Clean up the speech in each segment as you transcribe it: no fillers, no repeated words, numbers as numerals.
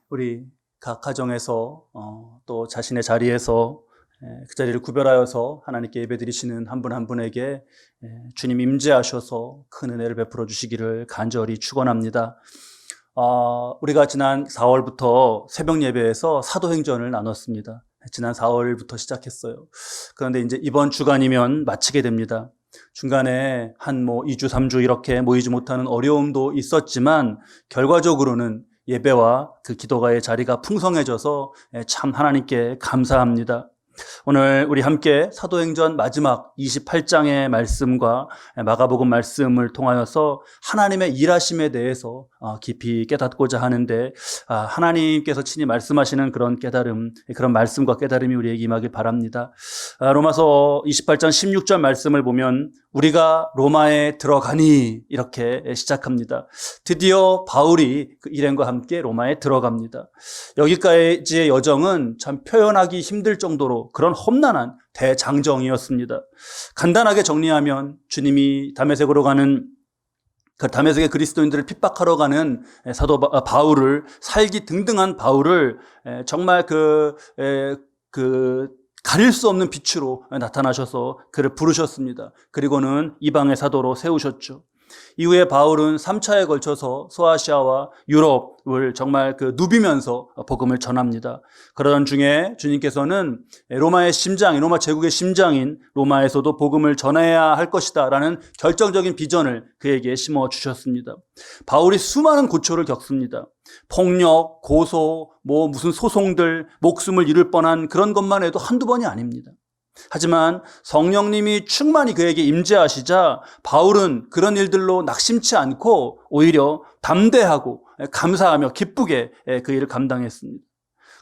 우리 각 가정에서 또 자신의 자리에서 그 자리를 구별하여서 하나님께 예배드리시는 한 분 한 분에게 주님 임재하셔서 큰 은혜를 베풀어 주시기를 간절히 축원합니다. 우리가 지난 4월부터 새벽 예배에서 사도행전을 나눴습니다. 지난 4월부터 시작했어요. 그런데 이제 이번 주간이면 마치게 됩니다. 중간에 한 2주, 3주 이렇게 모이지 못하는 어려움도 있었지만 결과적으로는 예배와 그 기도가의 자리가 풍성해져서 참 하나님께 감사합니다. 오늘 우리 함께 사도행전 마지막 28장의 말씀과 마가복음 말씀을 통하여서 하나님의 일하심에 대해서 깊이 깨닫고자 하는데, 하나님께서 친히 말씀하시는 그런 깨달음, 그런 말씀과 깨달음이 우리에게 임하길 바랍니다. 로마서 28장 16절 말씀을 보면 우리가 로마에 들어가니 이렇게 시작합니다. 드디어 바울이 그 일행과 함께 로마에 들어갑니다. 여기까지의 여정은 참 표현하기 힘들 정도로 그런 험난한 대장정이었습니다. 간단하게 정리하면 주님이 다메섹으로 가는 다메섹의 그리스도인들을 핍박하러 가는 사도 바울을, 살기등등한 바울을 정말 가릴 수 없는 빛으로 나타나셔서 그를 부르셨습니다. 그리고는 이방의 사도로 세우셨죠. 이후에 바울은 3차에 걸쳐서 소아시아와 유럽을 정말 누비면서 복음을 전합니다. 그러던 중에 주님께서는 로마 제국의 심장인 로마에서도 복음을 전해야 할 것이다 라는 결정적인 비전을 그에게 심어주셨습니다. 바울이 수많은 고초를 겪습니다. 폭력, 고소, 무슨 소송들, 목숨을 잃을 뻔한 그런 것만 해도 한두 번이 아닙니다. 하지만 성령님이 충만히 그에게 임재하시자 바울은 그런 일들로 낙심치 않고 오히려 담대하고 감사하며 기쁘게 그 일을 감당했습니다.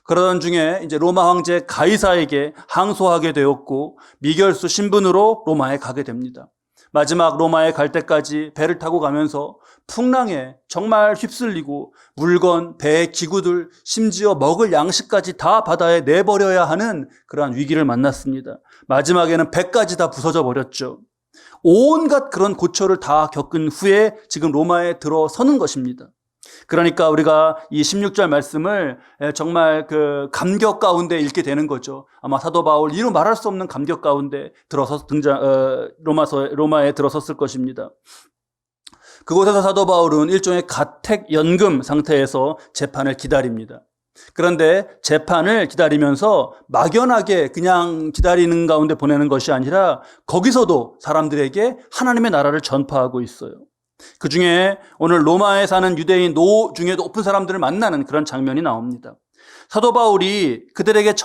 그러던 중에 이제 로마 황제 가이사에게 항소하게 되었고 미결수 신분으로 로마에 가게 됩니다. 마지막 로마에 갈 때까지 배를 타고 가면서 풍랑에 정말 휩쓸리고 물건, 배, 기구들, 심지어 먹을 양식까지 다 바다에 내버려야 하는 그러한 위기를 만났습니다. 마지막에는 배까지 다 부서져 버렸죠. 온갖 그런 고초를 다 겪은 후에 지금 로마에 들어서는 것입니다. 그러니까 우리가 이 16절 말씀을 정말 감격 가운데 읽게 되는 거죠. 아마 사도 바울 이루 말할 수 없는 감격 가운데 로마에 들어섰을 것입니다. 그곳에서 사도 바울은 일종의 가택연금 상태에서 재판을 기다립니다. 그런데 재판을 기다리면서 막연하게 그냥 기다리는 가운데 보내는 것이 아니라 거기서도 사람들에게 하나님의 나라를 전파하고 있어요. 그 중에 오늘 로마에 사는 유대인 중에 높은 사람들을 만나는 그런 장면이 나옵니다. 사도 바울이 그들에게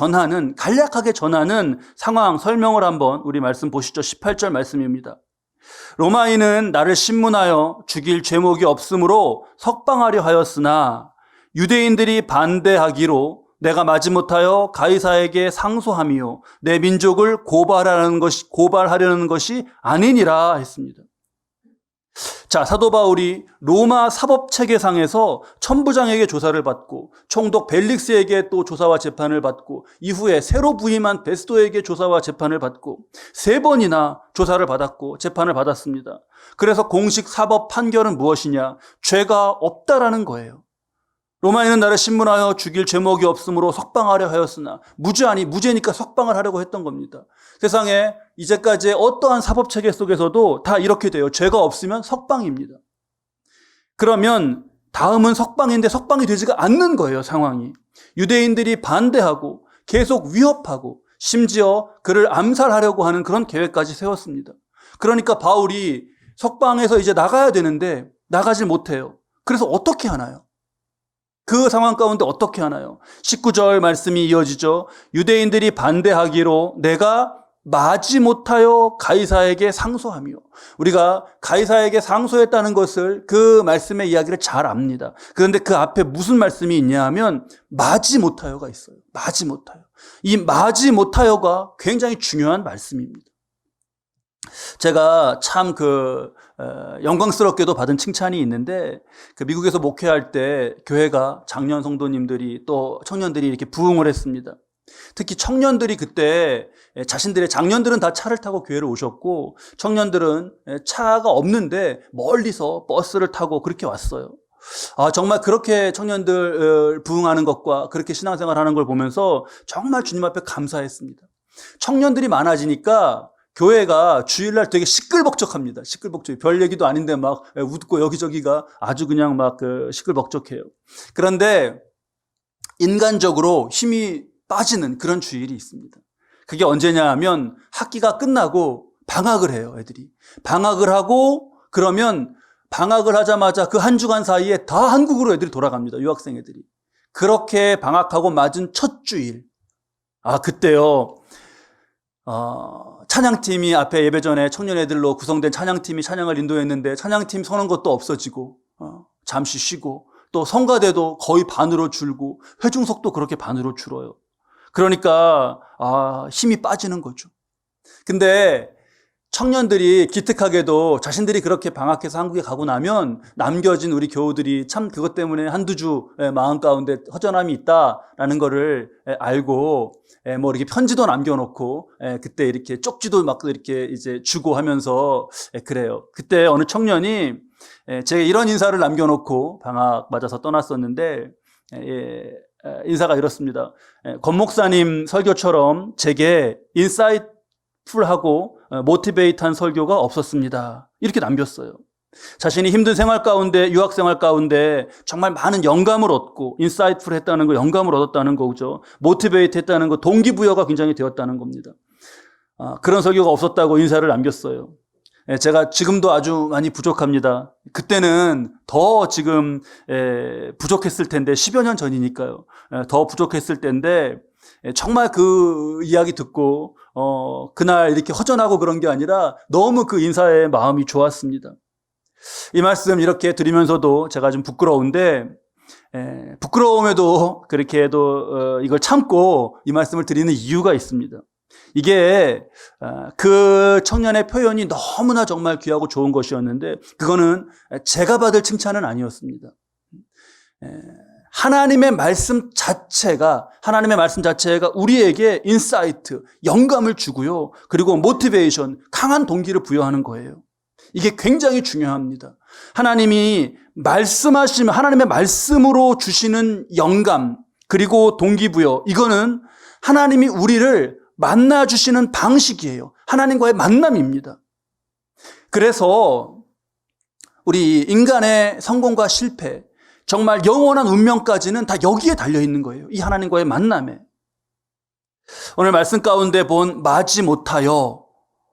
간략하게 전하는 상황 설명을 한번 우리 말씀 보시죠. 18절 말씀입니다. 로마인은 나를 신문하여 죽일 죄목이 없으므로 석방하려 하였으나 유대인들이 반대하기로 내가 마지못하여 가이사에게 상소함이요 내 민족을 고발하려는 것이 아니니라 했습니다. 자, 사도 바울이 로마 사법체계상에서 천부장에게 조사를 받고 총독 벨릭스에게 또 조사와 재판을 받고 이후에 새로 부임한 베스도에게 조사와 재판을 받고 3번이나 조사를 받았고 재판을 받았습니다. 그래서 공식 사법 판결은 무엇이냐? 죄가 없다라는 거예요. 로마인은 나를 신문하여 죽일 죄목이 없으므로 석방하려 하였으나 무죄니까 석방을 하려고 했던 겁니다. 세상에 이제까지의 어떠한 사법체계 속에서도 다 이렇게 돼요. 죄가 없으면 석방입니다. 그러면 다음은 석방인데 석방이 되지가 않는 거예요, 상황이. 유대인들이 반대하고 계속 위협하고 심지어 그를 암살하려고 하는 그런 계획까지 세웠습니다. 그러니까 바울이 석방해서 이제 나가야 되는데 나가지 못해요. 그래서 어떻게 하나요? 그 상황 가운데 어떻게 하나요? 19절 말씀이 이어지죠. 유대인들이 반대하기로 내가 마지못하여 가이사에게 상소하며, 우리가 가이사에게 상소했다는 것을 그 말씀의 이야기를 잘 압니다. 그런데 그 앞에 무슨 말씀이 있냐 하면 마지못하여가 있어요. 마지못하여. 이 마지못하여가 굉장히 중요한 말씀입니다. 제가 참 영광스럽게도 받은 칭찬이 있는데, 미국에서 목회할 때 교회가 장년 성도님들이 또 청년들이 이렇게 부흥을 했습니다. 특히 청년들이 그때 자신들의 장년들은 다 차를 타고 교회를 오셨고 청년들은 차가 없는데 멀리서 버스를 타고 그렇게 왔어요. 정말 그렇게 청년들 부응하는 것과 그렇게 신앙생활하는 걸 보면서 정말 주님 앞에 감사했습니다. 청년들이 많아지니까 교회가 주일날 되게 시끌벅적합니다. 시끌벅적. 별 얘기도 아닌데 막 웃고 여기저기가 아주 그냥 막 시끌벅적해요. 그런데 인간적으로 힘이 빠지는 그런 주일이 있습니다. 그게 언제냐 하면 학기가 끝나고 방학을 해요, 애들이. 방학을 하고 그러면 방학을 하자마자 그 한 주간 사이에 다 한국으로 애들이 돌아갑니다. 유학생 애들이. 그렇게 방학하고 맞은 첫 주일. 그때요. 찬양팀이 앞에 예배 전에 청년 애들로 구성된 찬양팀이 찬양을 인도했는데 찬양팀 서는 것도 없어지고 잠시 쉬고 또 성가대도 거의 반으로 줄고 회중석도 그렇게 반으로 줄어요. 그러니까 힘이 빠지는 거죠. 근데 청년들이 기특하게도 자신들이 그렇게 방학해서 한국에 가고 나면 남겨진 우리 교우들이 참 그것 때문에 한두 주 마음 가운데 허전함이 있다라는 거를 알고 뭐 이렇게 편지도 남겨놓고 그때 이렇게 쪽지도 막 이렇게 이제 주고 하면서 그래요. 그때 어느 청년이 제가 이런 인사를 남겨놓고 방학 맞아서 떠났었는데 인사가 이렇습니다. 권 목사님 설교처럼 제게 인사이트풀하고 모티베이트한 설교가 없었습니다. 이렇게 남겼어요. 자신이 힘든 생활 가운데 유학 생활 가운데 정말 많은 영감을 얻고 인사이트풀 했다는 거 영감을 얻었다는 거죠. 모티베이트 했다는 거 동기부여가 굉장히 되었다는 겁니다. 그런 설교가 없었다고 인사를 남겼어요. 제가 지금도 아주 많이 부족합니다. 그때는 더 지금 부족했을 텐데 10여 년 전이니까요. 더 부족했을 텐데 정말 그 이야기 듣고 그날 이렇게 허전하고 그런 게 아니라 너무 그 인사의 마음이 좋았습니다. 이 말씀 이렇게 드리면서도 제가 좀 부끄러운데 부끄러움에도 그렇게 해도 이걸 참고 이 말씀을 드리는 이유가 있습니다. 이게 그 청년의 표현이 너무나 정말 귀하고 좋은 것이었는데 그거는 제가 받을 칭찬은 아니었습니다. 하나님의 말씀 자체가 우리에게 인사이트, 영감을 주고요. 그리고 모티베이션, 강한 동기를 부여하는 거예요. 이게 굉장히 중요합니다. 하나님이 말씀하시면 하나님의 말씀으로 주시는 영감 그리고 동기부여 이거는 하나님이 우리를 만나주시는 방식이에요. 하나님과의 만남입니다. 그래서 우리 인간의 성공과 실패 정말 영원한 운명까지는 다 여기에 달려있는 거예요. 이 하나님과의 만남에. 오늘 말씀 가운데 본 마지 못하여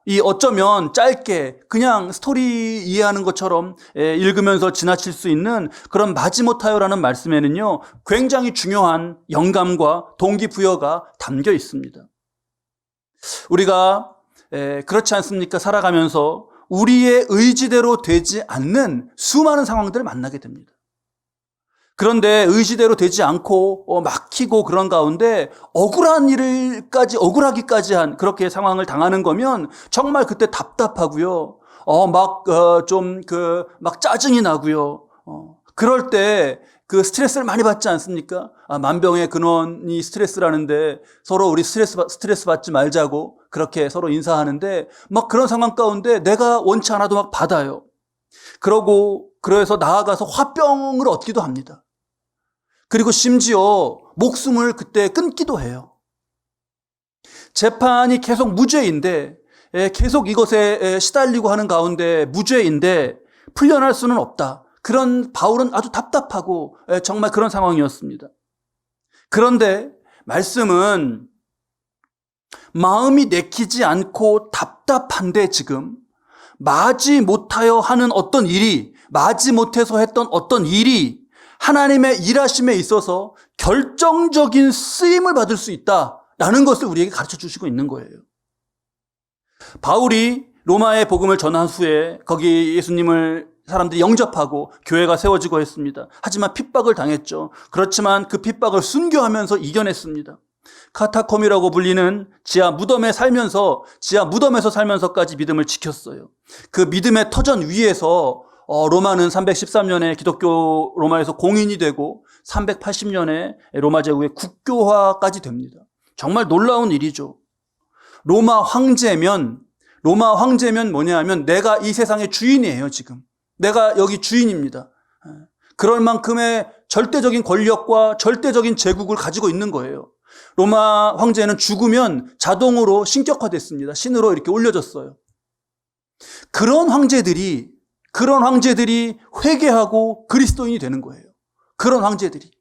이 어쩌면 짧게 그냥 스토리 이해하는 것처럼 읽으면서 지나칠 수 있는 그런 마지 못하여라는 말씀에는요 굉장히 중요한 영감과 동기부여가 담겨 있습니다. 우리가 그렇지 않습니까? 살아가면서 우리의 의지대로 되지 않는 수많은 상황들을 만나게 됩니다. 그런데 의지대로 되지 않고 막히고 그런 가운데 억울하기까지 한 그렇게 상황을 당하는 거면 정말 그때 답답하고요. 막 짜증이 나고요. 그럴 때 그 스트레스를 많이 받지 않습니까? 만병의 근원이 스트레스라는데 서로 우리 스트레스 받지 말자고 그렇게 서로 인사하는데 막 그런 상황 가운데 내가 원치 않아도 막 받아요. 그래서 나아가서 화병을 얻기도 합니다. 그리고 심지어 목숨을 그때 끊기도 해요. 재판이 계속 무죄인데 계속 이것에 시달리고 하는 가운데 무죄인데 풀려날 수는 없다. 그런 바울은 아주 답답하고 정말 그런 상황이었습니다. 그런데 말씀은 마음이 내키지 않고 답답한데 지금 마지 못하여 하는 어떤 일이 마지 못해서 했던 어떤 일이 하나님의 일하심에 있어서 결정적인 쓰임을 받을 수 있다라는 것을 우리에게 가르쳐 주시고 있는 거예요. 바울이 로마의 복음을 전한 후에 거기 예수님을 사람들이 영접하고 교회가 세워지고 했습니다. 하지만 핍박을 당했죠. 그렇지만 그 핍박을 순교하면서 이겨냈습니다. 카타콤이라고 불리는 지하 무덤에서 살면서까지 믿음을 지켰어요. 그 믿음의 터전 위에서 로마는 313년에 기독교 로마에서 공인이 되고 380년에 로마 제국의 국교화까지 됩니다. 정말 놀라운 일이죠. 로마 황제면 뭐냐 하면 내가 이 세상의 주인이에요, 지금. 내가 여기 주인입니다. 그럴 만큼의 절대적인 권력과 절대적인 제국을 가지고 있는 거예요. 로마 황제는 죽으면 자동으로 신격화됐습니다. 신으로 이렇게 올려졌어요. 그런 황제들이 회개하고 그리스도인이 되는 거예요. 그런 황제들이.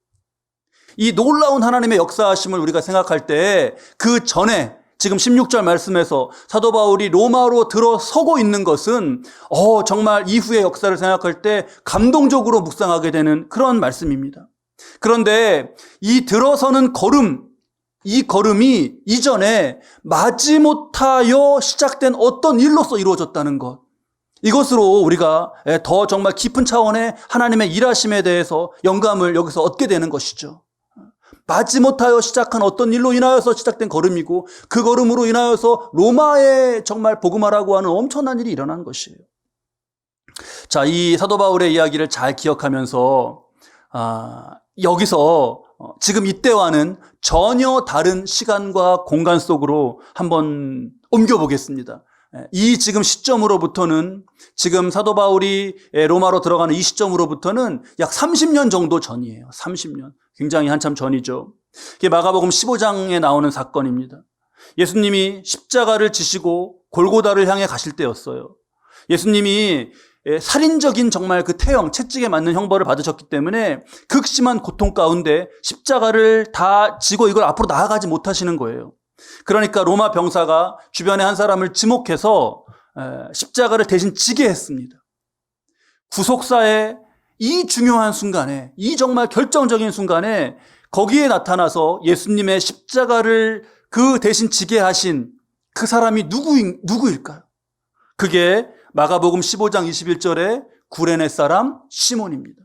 이 놀라운 하나님의 역사하심을 우리가 생각할 때 그 전에 지금 16절 말씀에서 사도 바울이 로마로 들어서고 있는 것은 정말 이후의 역사를 생각할 때 감동적으로 묵상하게 되는 그런 말씀입니다. 그런데 이 들어서는 이 걸음이 이전에 마지못하여 시작된 어떤 일로서 이루어졌다는 것. 이것으로 우리가 더 정말 깊은 차원의 하나님의 일하심에 대해서 영감을 여기서 얻게 되는 것이죠. 마지못하여 시작한 어떤 일로 인하여서 시작된 걸음이고 그 걸음으로 인하여서 로마에 정말 복음화라고 하는 엄청난 일이 일어난 것이에요. 자, 이 사도 바울의 이야기를 잘 기억하면서 여기서 지금 이때와는 전혀 다른 시간과 공간 속으로 한번 옮겨보겠습니다. 이 지금 시점으로부터는 지금 사도 바울이 로마로 들어가는 이 시점으로부터는 약 30년 정도 전이에요. 30년. 굉장히 한참 전이죠. 이게 마가복음 15장에 나오는 사건입니다. 예수님이 십자가를 지시고 골고다를 향해 가실 때였어요. 예수님이 살인적인 정말 그 태형, 채찍에 맞는 형벌을 받으셨기 때문에 극심한 고통 가운데 십자가를 다 지고 이걸 앞으로 나아가지 못하시는 거예요. 그러니까 로마 병사가 주변에 한 사람을 지목해서 십자가를 대신 지게 했습니다. 구속사의 이 중요한 순간에, 이 정말 결정적인 순간에 거기에 나타나서 예수님의 십자가를 그 대신 지게 하신 그 사람이 누구일까요? 그게 마가복음 15장 21절에 구레네 사람 시몬입니다.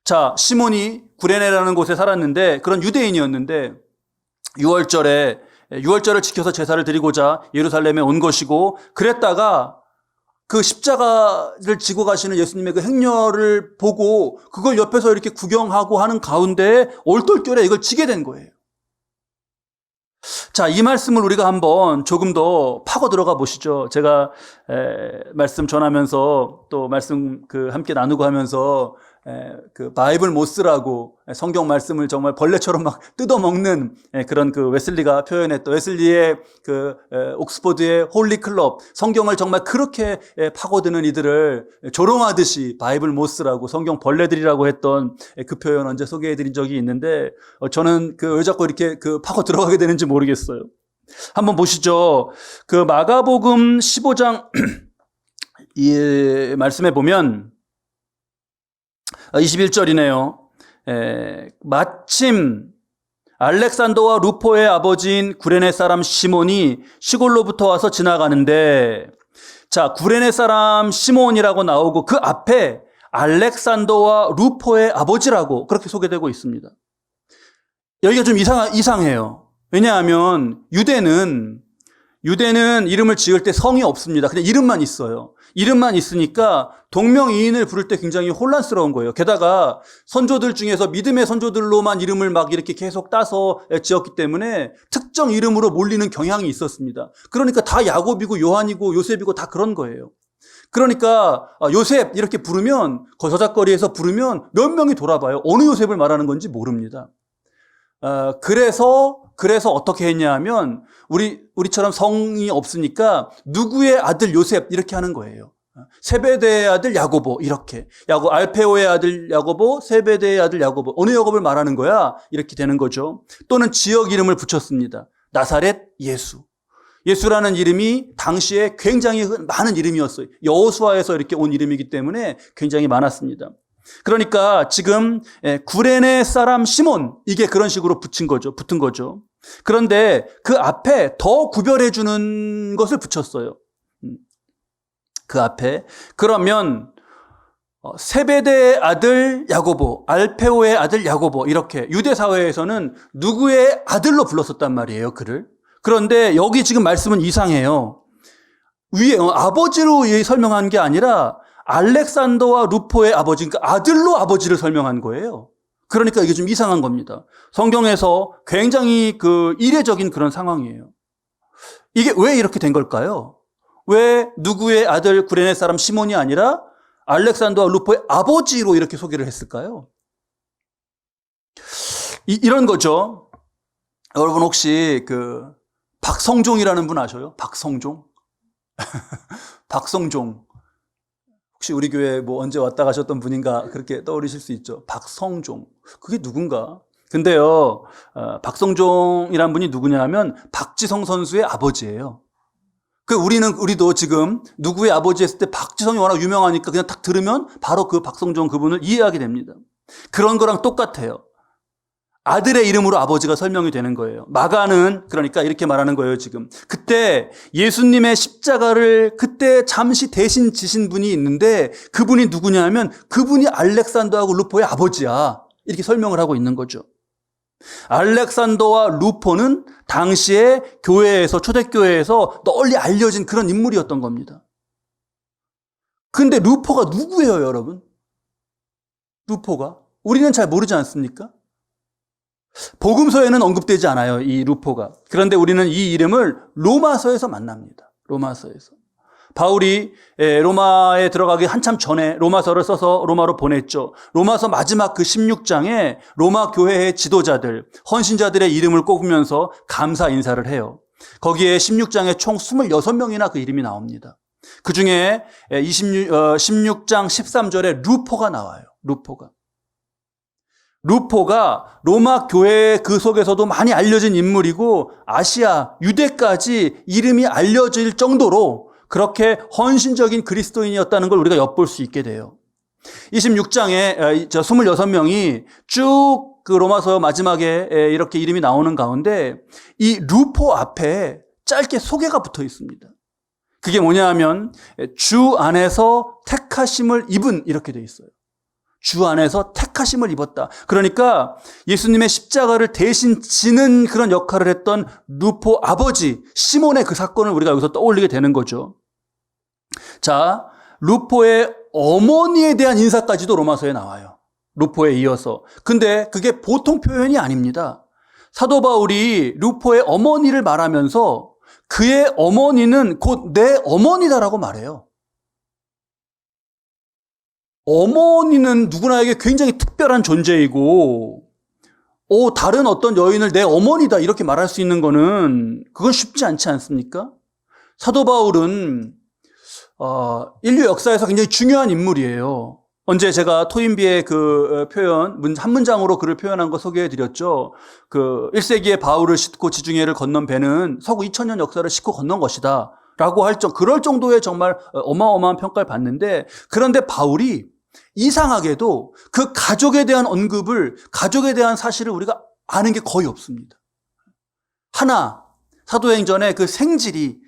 자, 시몬이 구레네라는 곳에 살았는데 그런 유대인이었는데 6월절을 지켜서 제사를 드리고자 예루살렘에 온 것이고 그랬다가 그 십자가를 지고 가시는 예수님의 그 행렬을 보고 그걸 옆에서 이렇게 구경하고 하는 가운데 얼떨결에 이걸 지게 된 거예요. 자, 이 말씀을 우리가 한번 조금 더 파고 들어가 보시죠. 제가 말씀 전하면서 또 말씀 함께 나누고 하면서 그 바이블 모스라고 성경 말씀을 정말 벌레처럼 막 뜯어먹는 그런 그 웨슬리가 표현했던 웨슬리의 그 옥스퍼드의 홀리 클럽, 성경을 정말 그렇게 파고드는 이들을 조롱하듯이 바이블 모스라고 성경 벌레들이라고 했던 그 표현 언제 소개해드린 적이 있는데 저는 왜 자꾸 이렇게 파고 들어가게 되는지 모르겠어요. 한번 보시죠. 그 마가복음 15장 이 말씀에 보면 21절이네요. 마침 알렉산더와 루포의 아버지인 구레네 사람 시몬이 시골로부터 와서 지나가는데, 자, 구레네 사람 시몬이라고 나오고 그 앞에 알렉산더와 루포의 아버지라고 그렇게 소개되고 있습니다. 여기가 좀 이상해요. 왜냐하면 유대는 이름을 지을 때 성이 없습니다. 그냥 이름만 있어요. 이름만 있으니까 동명이인을 부를 때 굉장히 혼란스러운 거예요. 게다가 선조들 중에서 믿음의 선조들로만 이름을 막 이렇게 계속 따서 지었기 때문에 특정 이름으로 몰리는 경향이 있었습니다. 그러니까 다 야곱이고 요한이고 요셉이고 다 그런 거예요. 그러니까 요셉 이렇게 부르면 저작거리에서 부르면 몇 명이 돌아봐요. 어느 요셉을 말하는 건지 모릅니다. 그래서 어떻게 했냐 하면 우리처럼 성이 없으니까 누구의 아들 요셉 이렇게 하는 거예요. 세베대의 아들 야고보 이렇게. 알페오의 아들 야고보, 세베대의 아들 야고보. 어느 야고보를 말하는 거야? 이렇게 되는 거죠. 또는 지역 이름을 붙였습니다. 나사렛 예수. 예수라는 이름이 당시에 굉장히 많은 이름이었어요. 여호수아에서 이렇게 온 이름이기 때문에 굉장히 많았습니다. 그러니까 지금 구레네 사람 시몬 이게 그런 식으로 붙은 거죠. 그런데 그 앞에 더 구별해 주는 것을 붙였어요. 그 앞에 그러면 세베대의 아들 야고보, 알페오의 아들 야고보 이렇게 유대 사회에서는 누구의 아들로 불렀었단 말이에요, 그를. 그런데 여기 지금 말씀은 이상해요. 위에 아버지로 설명한 게 아니라 알렉산더와 루포의 아버지, 그러니까 아들로 아버지를 설명한 거예요. 그러니까 이게 좀 이상한 겁니다. 성경에서 굉장히 이례적인 그런 상황이에요. 이게 왜 이렇게 된 걸까요? 왜 누구의 아들 구레네 사람 시몬이 아니라 알렉산더와 루포의 아버지로 이렇게 소개를 했을까요? 이런 거죠. 여러분 혹시 박성종이라는 분 아셔요? 박성종? 박성종. 혹시 우리 교회 언제 왔다 가셨던 분인가 그렇게 떠올리실 수 있죠. 박성종. 그게 누군가? 근데요, 박성종이란 분이 누구냐 하면 박지성 선수의 아버지예요. 우리도 지금 누구의 아버지 했을 때 박지성이 워낙 유명하니까 그냥 딱 들으면 바로 그 박성종 그분을 이해하게 됩니다. 그런 거랑 똑같아요. 아들의 이름으로 아버지가 설명이 되는 거예요. 마가는 그러니까 이렇게 말하는 거예요, 지금. 그때 예수님의 십자가를 그때 잠시 대신 지신 분이 있는데 그분이 누구냐 하면 그분이 알렉산더하고 루포의 아버지야. 이렇게 설명을 하고 있는 거죠. 알렉산더와 루포는 당시에 교회에서, 초대교회에서 널리 알려진 그런 인물이었던 겁니다. 근데 루포가 누구예요, 여러분? 루포가? 우리는 잘 모르지 않습니까? 복음서에는 언급되지 않아요, 이 루포가. 그런데 우리는 이 이름을 로마서에서 만납니다. 로마서에서. 바울이 로마에 들어가기 한참 전에 로마서를 써서 로마로 보냈죠. 로마서 마지막 그 16장에 로마 교회의 지도자들, 헌신자들의 이름을 꼽으면서 감사 인사를 해요. 거기에 16장에 총 26명이나 그 이름이 나옵니다. 그 중에 16장 13절에 루포가 나와요. 루포가 로마 교회 그 속에서도 많이 알려진 인물이고 아시아, 유대까지 이름이 알려질 정도로 그렇게 헌신적인 그리스도인이었다는 걸 우리가 엿볼 수 있게 돼요. 26장에 26명이 쭉 그 로마서 마지막에 이렇게 이름이 나오는 가운데 이 루포 앞에 짧게 소개가 붙어 있습니다. 그게 뭐냐 하면 주 안에서 택하심을 입은 이렇게 돼 있어요. 주 안에서 택하심을 입었다. 그러니까 예수님의 십자가를 대신 지는 그런 역할을 했던 루포 아버지 시몬의 그 사건을 우리가 여기서 떠올리게 되는 거죠. 자, 루포의 어머니에 대한 인사까지도 로마서에 나와요. 루포에 이어서. 근데 그게 보통 표현이 아닙니다. 사도 바울이 루포의 어머니를 말하면서 그의 어머니는 곧 내 어머니다라고 말해요. 어머니는 누구나에게 굉장히 특별한 존재이고 다른 어떤 여인을 내 어머니다 이렇게 말할 수 있는 거는 그건 쉽지 않지 않습니까? 사도 바울은 인류 역사에서 굉장히 중요한 인물이에요. 언제 제가 토인비의 그 표현, 한 문장으로 그를 표현한 거 소개해 드렸죠. 1세기에 바울을 싣고 지중해를 건넌 배는 서구 2000년 역사를 싣고 건넌 것이다 라고 그럴 정도의 정말 어마어마한 평가를 받는데, 그런데 바울이 이상하게도 그 가족에 대한 언급을, 가족에 대한 사실을 우리가 아는 게 거의 없습니다. 하나, 사도행전에 그 생질이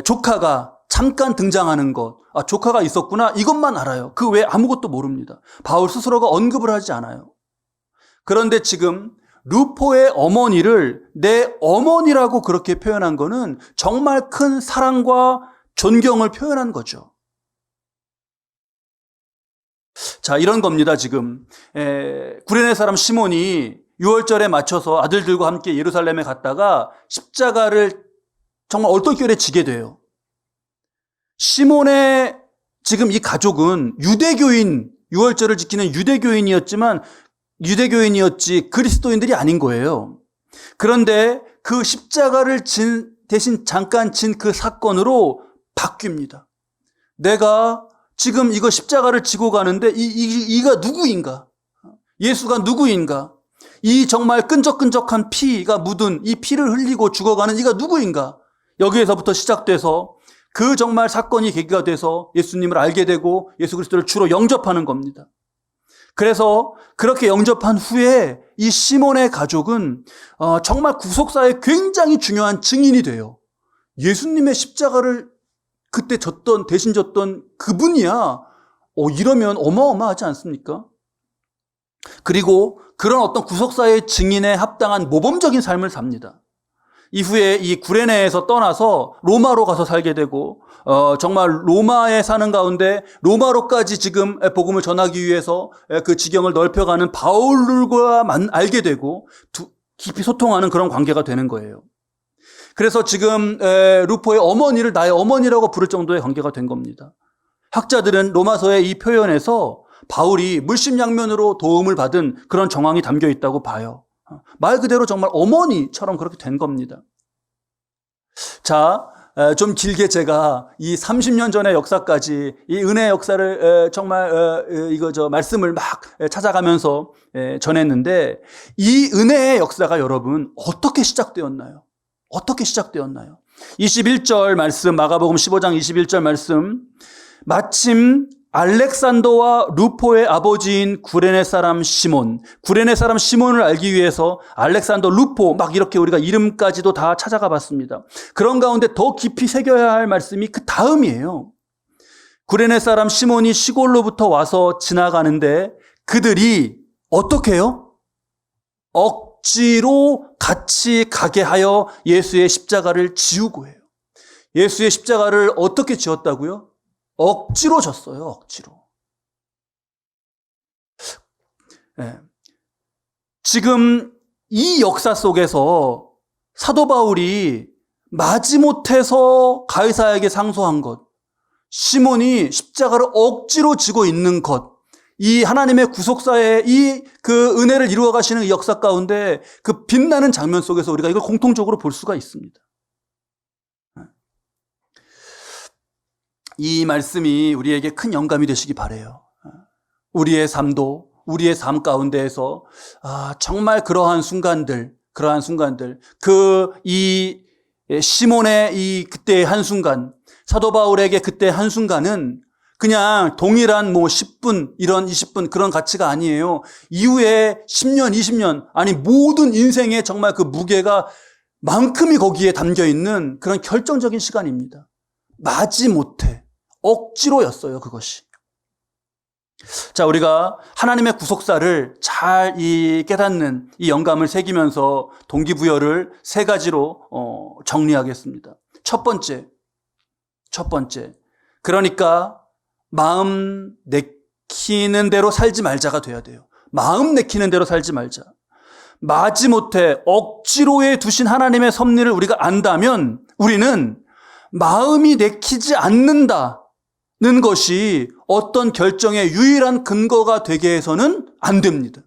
조카가 잠깐 등장하는 것, 조카가 있었구나, 이것만 알아요. 그 외에 아무것도 모릅니다. 바울 스스로가 언급을 하지 않아요. 그런데 지금 루포의 어머니를 내 어머니라고 그렇게 표현한 거는 정말 큰 사랑과 존경을 표현한 거죠. 자, 이런 겁니다, 지금. 구레네 사람 시몬이 유월절에 맞춰서 아들들과 함께 예루살렘에 갔다가 십자가를 정말 얼떨결에 지게 돼요. 시몬의 지금 이 가족은 유대교인, 유월절을 지키는 유대교인이었지 그리스도인들이 아닌 거예요. 그런데 그 십자가를 대신 잠깐 진 그 사건으로 바뀝니다. 내가 지금 이거 십자가를 지고 가는데 이가 누구인가? 예수가 누구인가? 이 정말 끈적끈적한 피가 묻은 이 피를 흘리고 죽어가는 이가 누구인가? 여기에서부터 시작돼서 그 정말 사건이 계기가 돼서 예수님을 알게 되고 예수 그리스도를 주로 영접하는 겁니다. 그래서 그렇게 영접한 후에 이 시몬의 가족은 정말 구속사에 굉장히 중요한 증인이 돼요. 예수님의 십자가를 그때 대신 졌던 그분이야. 이러면 어마어마하지 않습니까? 그리고 그런 어떤 구속사의 증인에 합당한 모범적인 삶을 삽니다. 이후에 이 구레네에서 떠나서 로마로 가서 살게 되고 정말 로마에 사는 가운데 로마로까지 지금 복음을 전하기 위해서 그 지경을 넓혀가는 바울과 알게 되고 깊이 소통하는 그런 관계가 되는 거예요. 그래서 지금 루포의 어머니를 나의 어머니라고 부를 정도의 관계가 된 겁니다. 학자들은 로마서의 이 표현에서 바울이 물심양면으로 도움을 받은 그런 정황이 담겨 있다고 봐요. 말 그대로 정말 어머니처럼 그렇게 된 겁니다. 자, 좀 길게 제가 이 30년 전의 역사까지 이 은혜의 역사를 정말 말씀을 막 찾아가면서 전했는데 이 은혜의 역사가 여러분 어떻게 시작되었나요? 어떻게 시작되었나요? 21절 말씀, 마가복음 15장 21절 말씀, 마침 알렉산더와 루포의 아버지인 구레네 사람 시몬, 구레네 사람 시몬을 알기 위해서 알렉산더, 루포 막 이렇게 우리가 이름까지도 다 찾아가 봤습니다. 그런 가운데 더 깊이 새겨야 할 말씀이 그 다음이에요. 구레네 사람 시몬이 시골로부터 와서 지나가는데 그들이 어떻게 해요? 억지로 같이 가게 하여 예수의 십자가를 지우고 해요. 예수의 십자가를 어떻게 지었다고요? 억지로 졌어요. 억지로. 네. 지금 이 역사 속에서 사도 바울이 마지못해서 가이사에게 상소한 것, 시몬이 십자가를 억지로 지고 있는 것, 이 하나님의 구속사의 이 그 은혜를 이루어 가시는 이 역사 가운데 그 빛나는 장면 속에서 우리가 이걸 공통적으로 볼 수가 있습니다. 이 말씀이 우리에게 큰 영감이 되시기 바라요. 우리의 삶도, 우리의 삶 가운데에서 정말 그러한 순간들, 이 시몬의 이 그때의 한순간, 사도 바울에게 그때 한순간은 그냥 동일한 10분, 이런 20분 그런 가치가 아니에요. 이후에 10년, 20년, 아니 모든 인생의 정말 그 무게가 만큼이 거기에 담겨 있는 그런 결정적인 시간입니다. 마지못해 억지로였어요, 그것이. 자, 우리가 하나님의 구속사를 잘 깨닫는 이 영감을 새기면서 동기부여를 3가지로 정리하겠습니다. 첫 번째. 그러니까 마음 내키는 대로 살지 말자가 돼야 돼요. 마음 내키는 대로 살지 말자. 마지못해 억지로에 두신 하나님의 섭리를 우리가 안다면 우리는 마음이 내키지 않는다는 것이 어떤 결정의 유일한 근거가 되게 해서는 안 됩니다.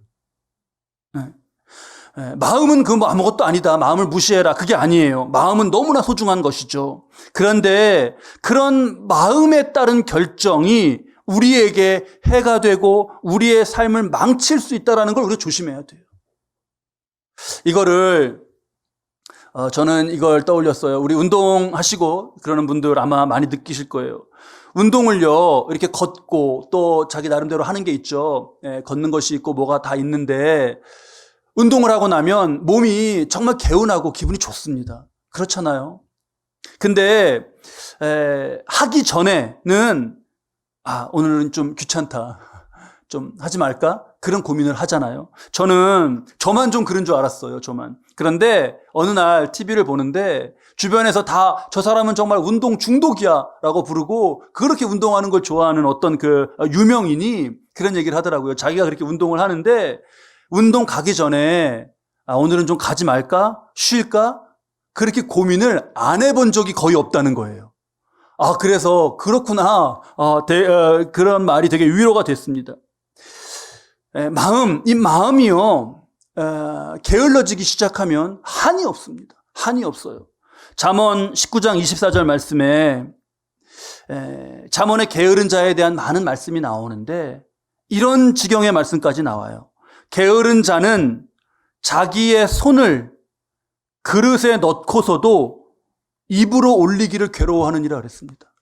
마음은 아무것도 아니다. 마음을 무시해라. 그게 아니에요. 마음은 너무나 소중한 것이죠. 그런데 그런 마음에 따른 결정이 우리에게 해가 되고 우리의 삶을 망칠 수 있다는 걸 우리가 조심해야 돼요. 저는 이걸 떠올렸어요. 우리 운동하시고 그러는 분들 아마 많이 느끼실 거예요. 운동을요, 이렇게 걷고 또 자기 나름대로 하는 게 있죠. 걷는 것이 있고 뭐가 다 있는데 운동을 하고 나면 몸이 정말 개운하고 기분이 좋습니다. 그렇잖아요. 근데 하기 전에는 오늘은 좀 귀찮다. 좀 하지 말까? 그런 고민을 하잖아요. 저만 좀 그런 줄 알았어요. 저만. 그런데 어느 날 TV를 보는데 주변에서 다 저 사람은 정말 운동 중독이야 라고 부르고 그렇게 운동하는 걸 좋아하는 어떤 그 유명인이 그런 얘기를 하더라고요. 자기가 그렇게 운동을 하는데 운동 가기 전에 오늘은 좀 가지 말까? 쉴까? 그렇게 고민을 안 해본 적이 거의 없다는 거예요. 그래서 그렇구나. 그런 말이 되게 위로가 됐습니다. 이 마음이요, 게을러지기 시작하면 한이 없습니다. 한이 없어요. 잠언 19장 24절 말씀에 잠언의 게으른 자에 대한 많은 말씀이 나오는데 이런 지경의 말씀까지 나와요. 게으른 자는 자기의 손을 그릇에 넣고서도 입으로 올리기를 괴로워하느니라 그랬습니다.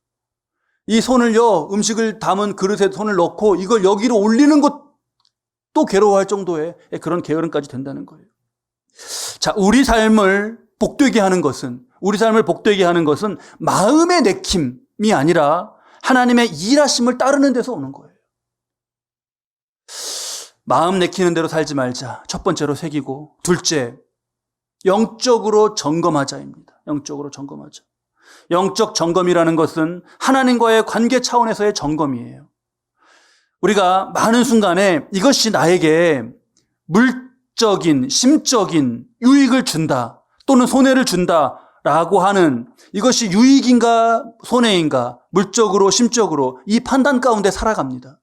이 손을요, 음식을 담은 그릇에 손을 넣고 이걸 여기로 올리는 것도 괴로워할 정도의 그런 게으름까지 된다는 거예요. 자, 우리 삶을 복되게 하는 것은 마음의 내킴이 아니라 하나님의 일하심을 따르는 데서 오는 거예요. 마음 내키는 대로 살지 말자. 첫 번째로 새기고, 둘째, 영적으로 점검하자입니다. 영적으로 점검하자. 영적 점검이라는 것은 하나님과의 관계 차원에서의 점검이에요. 우리가 많은 순간에 이것이 나에게 물적인, 심적인 유익을 준다 또는 손해를 준다라고 하는 이것이 유익인가 손해인가 물적으로 심적으로 이 판단 가운데 살아갑니다.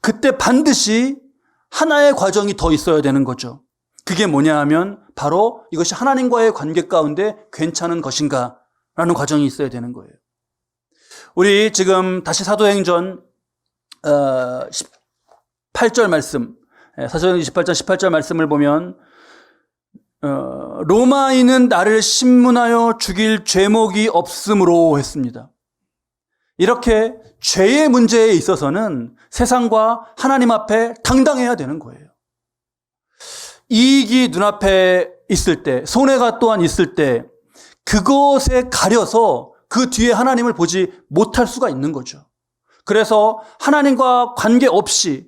그때 반드시 하나의 과정이 더 있어야 되는 거죠. 그게 뭐냐 하면 바로 이것이 하나님과의 관계 가운데 괜찮은 것인가 라는 과정이 있어야 되는 거예요. 우리 지금 다시 사도행전 18절 말씀, 사도행전 28장 18절 말씀을 보면 로마인은 나를 신문하여 죽일 죄목이 없으므로 했습니다. 이렇게 죄의 문제에 있어서는 세상과 하나님 앞에 당당해야 되는 거예요. 이익이 눈앞에 있을 때, 손해가 또한 있을 때 그것에 가려서 그 뒤에 하나님을 보지 못할 수가 있는 거죠. 그래서 하나님과 관계없이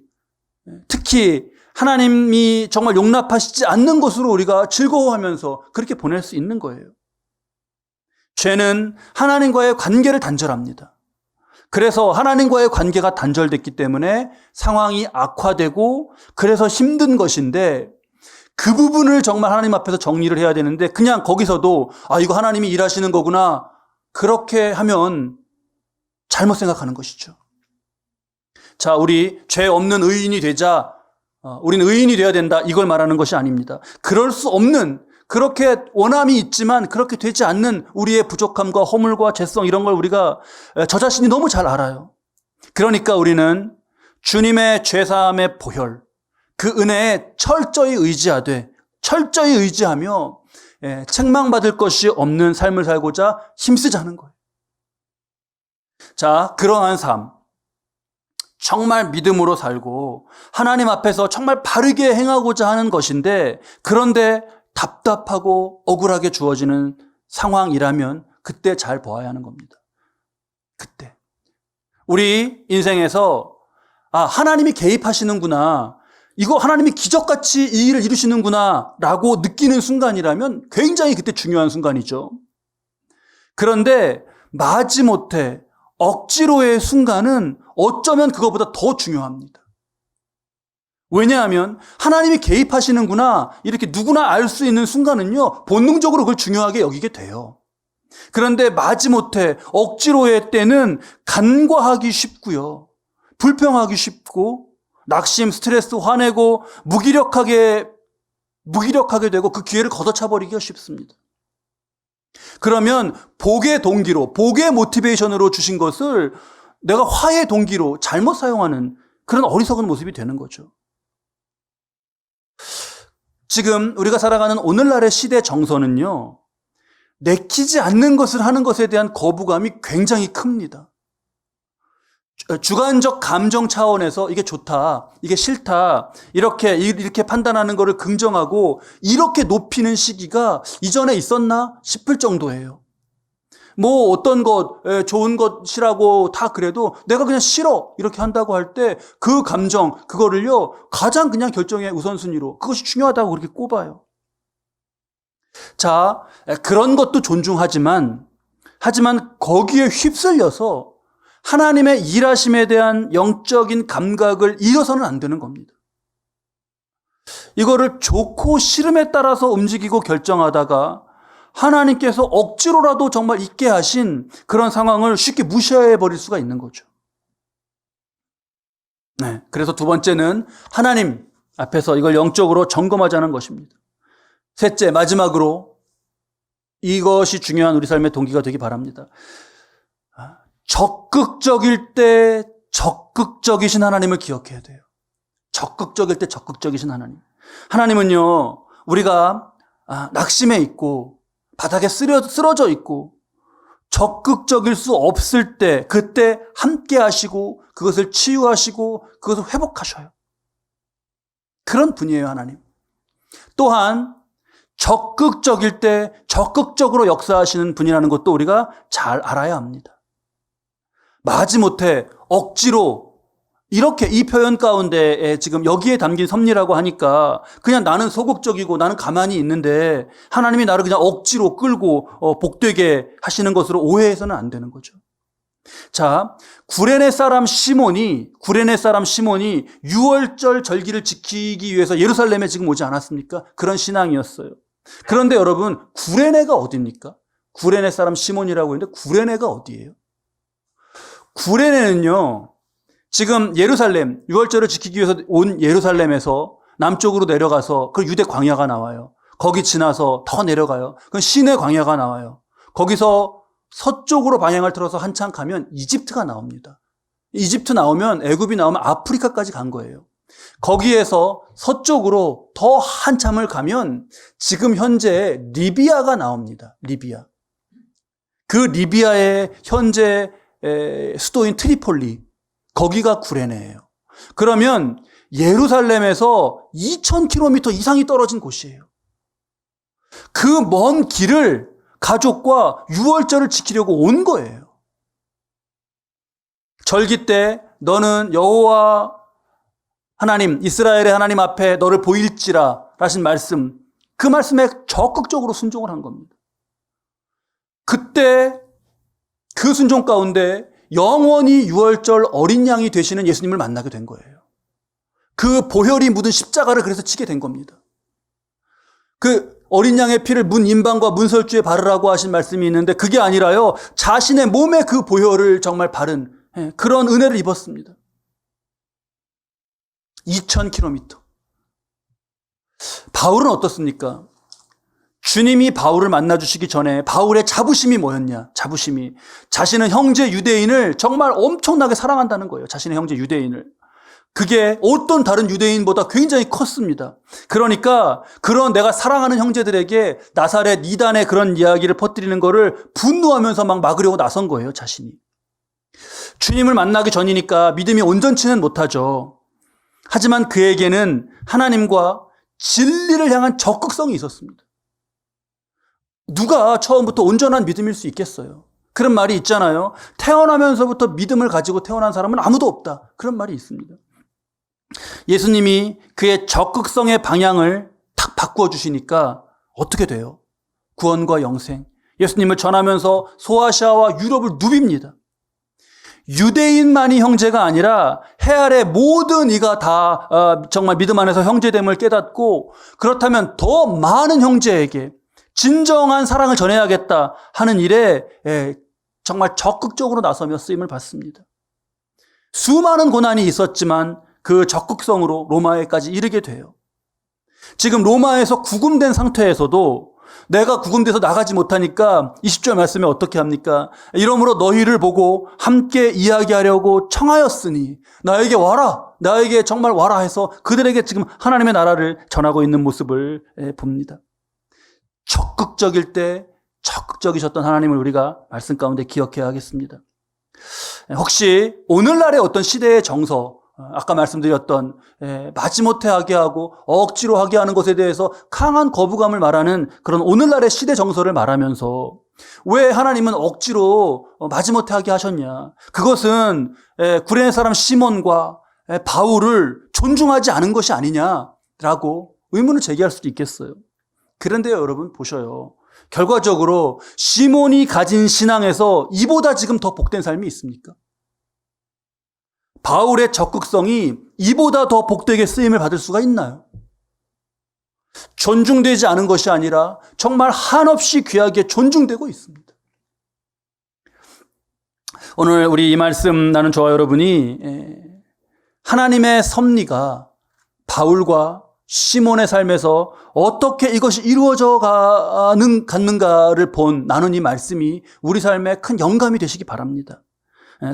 특히 하나님이 정말 용납하시지 않는 것으로 우리가 즐거워하면서 그렇게 보낼 수 있는 거예요. 죄는 하나님과의 관계를 단절합니다. 그래서 하나님과의 관계가 단절됐기 때문에 상황이 악화되고 그래서 힘든 것인데 그 부분을 정말 하나님 앞에서 정리를 해야 되는데 그냥 거기서도 이거 하나님이 일하시는 거구나 그렇게 하면 잘못 생각하는 것이죠. 자, 우리 죄 없는 의인이 되자 우리는 의인이 되어야 된다 이걸 말하는 것이 아닙니다. 그럴 수 없는 그렇게 원함이 있지만 그렇게 되지 않는 우리의 부족함과 허물과 죄성 이런 걸 우리가 저 자신이 너무 잘 알아요. 그러니까 우리는 주님의 죄사함의 보혈 그 은혜에 철저히 의지하며 책망받을 것이 없는 삶을 살고자 힘쓰자는 거예요. 자, 그러한 삶 정말 믿음으로 살고 하나님 앞에서 정말 바르게 행하고자 하는 것인데 그런데 답답하고 억울하게 주어지는 상황이라면 그때 잘 보아야 하는 겁니다. 그때 우리 인생에서 하나님이 개입하시는구나 이거 하나님이 기적같이 이 일을 이루시는구나 라고 느끼는 순간이라면 굉장히 그때 중요한 순간이죠. 그런데 마지못해 억지로의 순간은 어쩌면 그거보다 더 중요합니다. 왜냐하면 하나님이 개입하시는구나 이렇게 누구나 알 수 있는 순간은요 본능적으로 그걸 중요하게 여기게 돼요. 그런데 마지못해 억지로의 때는 간과하기 쉽고요. 불평하기 쉽고 낙심, 스트레스, 화내고 무기력하게 되고 그 기회를 걷어차버리기가 쉽습니다. 그러면 복의 동기로, 복의 모티베이션으로 주신 것을 내가 화의 동기로 잘못 사용하는 그런 어리석은 모습이 되는 거죠. 지금 우리가 살아가는 오늘날의 시대 정서는요, 내키지 않는 것을 하는 것에 대한 거부감이 굉장히 큽니다. 주관적 감정 차원에서 이게 좋다, 이게 싫다, 이렇게 판단하는 것을 긍정하고 이렇게 높이는 시기가 이전에 있었나 싶을 정도예요. 뭐 어떤 것, 좋은 것이라고 다 그래도 내가 그냥 싫어 이렇게 한다고 할 때 그 감정, 그거를요 가장 그냥 결정의 우선순위로 그것이 중요하다고 그렇게 꼽아요. 자, 그런 것도 존중하지만 거기에 휩쓸려서 하나님의 일하심에 대한 영적인 감각을 잃어서는 안 되는 겁니다. 이거를 좋고 싫음에 따라서 움직이고 결정하다가 하나님께서 억지로라도 정말 있게 하신 그런 상황을 쉽게 무시해버릴 수가 있는 거죠. 네, 그래서 두 번째는 하나님 앞에서 이걸 영적으로 점검하자는 것입니다. 셋째, 마지막으로 이것이 중요한 우리 삶의 동기가 되기 바랍니다. 적극적일 때 적극적이신 하나님을 기억해야 돼요. 적극적일 때 적극적이신 하나님. 하나님은요, 우리가 낙심해 있고 바닥에 쓰러져 있고 적극적일 수 없을 때 그때 함께 하시고 그것을 치유하시고 그것을 회복하셔요. 그런 분이에요, 하나님. 또한 적극적일 때 적극적으로 역사하시는 분이라는 것도 우리가 잘 알아야 합니다. 마지못해 억지로 이렇게 이 표현 가운데 지금 여기에 담긴 섭리라고 하니까 그냥 나는 소극적이고 나는 가만히 있는데 하나님이 나를 그냥 억지로 끌고 복되게 하시는 것으로 오해해서는 안 되는 거죠. 자, 구레네 사람 시몬이 유월절 절기를 지키기 위해서 예루살렘에 지금 오지 않았습니까? 그런 신앙이었어요. 그런데 여러분, 구레네가 어디입니까? 구레네 사람 시몬이라고 했는데 구레네가 어디예요? 구레네는요, 지금 예루살렘, 유월절을 지키기 위해서 온 예루살렘에서 남쪽으로 내려가서 그 유대 광야가 나와요. 거기 지나서 더 내려가요. 그 시내 광야가 나와요. 거기서 서쪽으로 방향을 틀어서 한참 가면 이집트가 나옵니다. 이집트 나오면 애굽이 나오면 아프리카까지 간 거예요. 거기에서 서쪽으로 더 한참을 가면 지금 현재 리비아가 나옵니다. 리비아. 그 리비아의 현재 수도인 트리폴리, 거기가 구레네예요. 그러면 예루살렘에서 2000km 이상이 떨어진 곳이에요. 그 먼 길을 가족과 유월절을 지키려고 온 거예요. 절기 때 너는 여호와 하나님, 이스라엘의 하나님 앞에 너를 보일지라 라신 말씀, 그 말씀에 적극적으로 순종을 한 겁니다. 그때 그 순종 가운데 영원히 유월절 어린 양이 되시는 예수님을 만나게 된 거예요. 그 보혈이 묻은 십자가를 그래서 치게 된 겁니다. 그 어린 양의 피를 문 임방과 문설주에 바르라고 하신 말씀이 있는데 그게 아니라요, 자신의 몸에 그 보혈을 정말 바른 그런 은혜를 입었습니다. 2000km. 바울은 어떻습니까? 주님이 바울을 만나주시기 전에 바울의 자부심이 뭐였냐? 자부심이 자신은 형제 유대인을 정말 엄청나게 사랑한다는 거예요. 자신의 형제 유대인을. 그게 어떤 다른 유대인보다 굉장히 컸습니다. 그러니까 그런 내가 사랑하는 형제들에게 나사렛 이단의 그런 이야기를 퍼뜨리는 거를 분노하면서 막 막으려고 나선 거예요, 자신이. 주님을 만나기 전이니까 믿음이 온전치는 못하죠. 하지만 그에게는 하나님과 진리를 향한 적극성이 있었습니다. 누가 처음부터 온전한 믿음일 수 있겠어요? 그런 말이 있잖아요. 태어나면서부터 믿음을 가지고 태어난 사람은 아무도 없다. 그런 말이 있습니다. 예수님이 그의 적극성의 방향을 탁 바꾸어 주시니까 어떻게 돼요? 구원과 영생. 예수님을 전하면서 소아시아와 유럽을 누빕니다. 유대인만이 형제가 아니라 해 아래 모든 이가 다 정말 믿음 안에서 형제됨을 깨닫고, 그렇다면 더 많은 형제에게 진정한 사랑을 전해야겠다 하는 일에 정말 적극적으로 나서며 쓰임을 받습니다. 수많은 고난이 있었지만 그 적극성으로 로마에까지 이르게 돼요. 지금 로마에서 구금된 상태에서도 내가 구금돼서 나가지 못하니까 20절 말씀에 어떻게 합니까? 이러므로 너희를 보고 함께 이야기하려고 청하였으니 나에게 와라, 나에게 정말 와라 해서 그들에게 지금 하나님의 나라를 전하고 있는 모습을 봅니다. 적극적일 때 적극적이셨던 하나님을 우리가 말씀 가운데 기억해야 하겠습니다. 혹시 오늘날의 어떤 시대의 정서, 아까 말씀드렸던 마지못해 하게 하고 억지로 하게 하는 것에 대해서 강한 거부감을 말하는 그런 오늘날의 시대 정서를 말하면서 왜 하나님은 억지로 마지못해 하게 하셨냐? 그것은 구레네 사람 시몬과 바울을 존중하지 않은 것이 아니냐라고 의문을 제기할 수도 있겠어요. 그런데요, 여러분 보셔요. 결과적으로 시몬이 가진 신앙에서 이보다 지금 더 복된 삶이 있습니까? 바울의 적극성이 이보다 더 복되게 쓰임을 받을 수가 있나요? 존중되지 않은 것이 아니라 정말 한없이 귀하게 존중되고 있습니다. 오늘 우리 이 말씀 나눈 저와 여러분이 하나님의 섭리가 바울과 시몬의 삶에서 어떻게 이것이 이루어져 갔는가를 본 나눈 이 말씀이 우리 삶에 큰 영감이 되시기 바랍니다.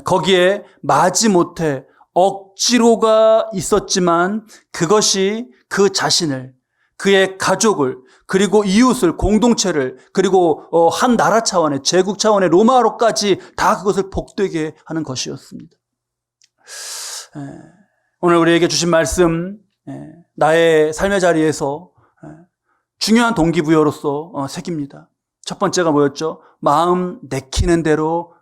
거기에 마지못해 억지로가 있었지만 그것이 그 자신을, 그의 가족을, 그리고 이웃을, 공동체를, 그리고 한 나라 차원의, 제국 차원의 로마로까지 다 그것을 복되게 하는 것이었습니다. 오늘 우리에게 주신 말씀, 나의 삶의 자리에서 중요한 동기부여로서 새깁니다. 첫 번째가 뭐였죠? 마음 내키는 대로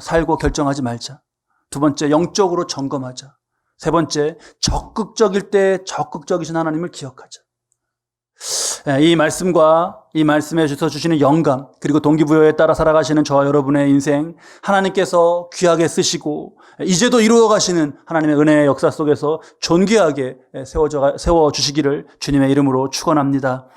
살고 결정하지 말자. 두 번째, 영적으로 점검하자. 세 번째, 적극적일 때 적극적이신 하나님을 기억하자. 이 말씀과 이 말씀에 주시는 영감, 그리고 동기부여에 따라 살아가시는 저와 여러분의 인생, 하나님께서 귀하게 쓰시고 이제도 이루어 가시는 하나님의 은혜의 역사 속에서 존귀하게 세워주시기를 주님의 이름으로 축원합니다.